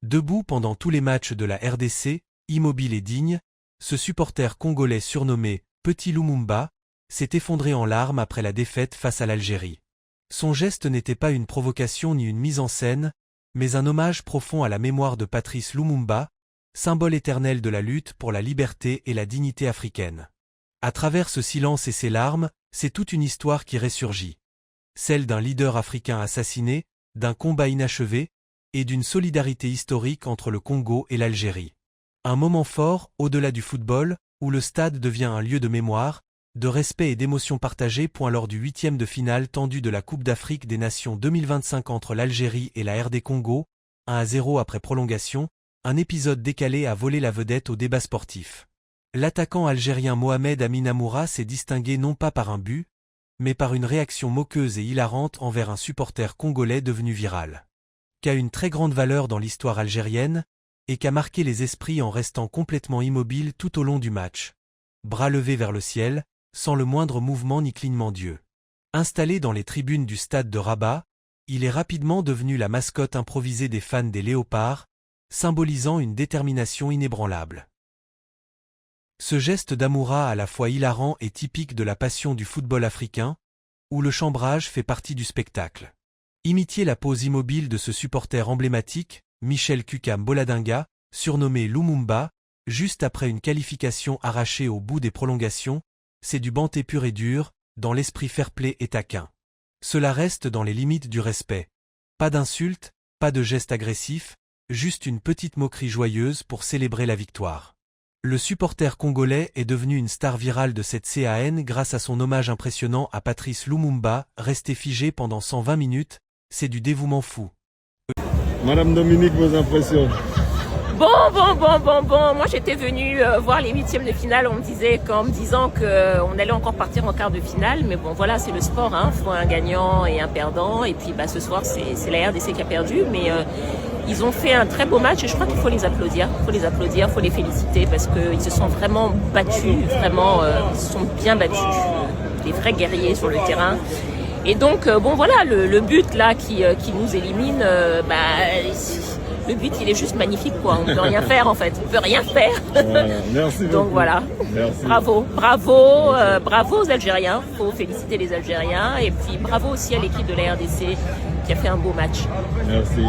Debout pendant tous les matchs de la RDC, immobile et digne, ce supporter congolais surnommé Petit Lumumba s'est effondré en larmes après la défaite face à l'Algérie. Son geste n'était pas une provocation ni une mise en scène, mais un hommage profond à la mémoire de Patrice Lumumba, symbole éternel de la lutte pour la liberté et la dignité africaine. À travers ce silence et ces larmes, c'est toute une histoire qui ressurgit. Celle d'un leader africain assassiné, d'un combat inachevé, et d'une solidarité historique entre le Congo et l'Algérie. Un moment fort, au-delà du football, où le stade devient un lieu de mémoire, de respect et d'émotion partagée point lors du 8e de finale tendu de la Coupe d'Afrique des Nations 2025 entre l'Algérie et la RD Congo, 1-0 après prolongation, un épisode décalé a volé la vedette au débat sportif. L'attaquant algérien Mohamed Amin Amoura s'est distingué non pas par un but, mais par une réaction moqueuse et hilarante envers un supporter congolais devenu viral. Qu'a une très grande valeur dans l'histoire algérienne, et qu'a marqué les esprits en restant complètement immobile tout au long du match. Bras levés vers le ciel, sans le moindre mouvement ni clignement d'yeux. Installé dans les tribunes du stade de Rabat, il est rapidement devenu la mascotte improvisée des fans des Léopards, symbolisant une détermination inébranlable. Ce geste d'Amoura à la fois hilarant et typique de la passion du football africain, où le chambrage fait partie du spectacle. Imitiez la pose immobile de ce supporter emblématique, Michel Kukam Boladinga, surnommé Lumumba, juste après une qualification arrachée au bout des prolongations, c'est du banté pur et dur, dans l'esprit fair-play et taquin. Cela reste dans les limites du respect. Pas d'insultes, pas de gestes agressifs, juste une petite moquerie joyeuse pour célébrer la victoire. Le supporter congolais est devenu une star virale de cette CAN grâce à son hommage impressionnant à Patrice Lumumba, resté figé pendant 120 minutes, c'est du dévouement fou. Madame Dominique, vos impressions? Bon. Moi, j'étais venue voir les 8e de finale. On me disait, en me disant qu'on allait encore partir en quart de finale. Mais bon, voilà, c'est le sport, hein. Faut un gagnant et un perdant. Et puis, ce soir, c'est la RDC qui a perdu. Mais ils ont fait un très beau match et je crois qu'il faut les applaudir. Faut les féliciter parce qu'ils se sont vraiment battus. Ils se sont bien battus. Des vrais guerriers sur le terrain. Et donc, voilà, le but là qui nous élimine, le but il est juste magnifique quoi. On peut rien faire en fait, on peut rien faire. Merci beaucoup. Donc voilà, merci. Bravo aux Algériens, faut féliciter les Algériens et puis bravo aussi à l'équipe de la RDC qui a fait un beau match. Merci.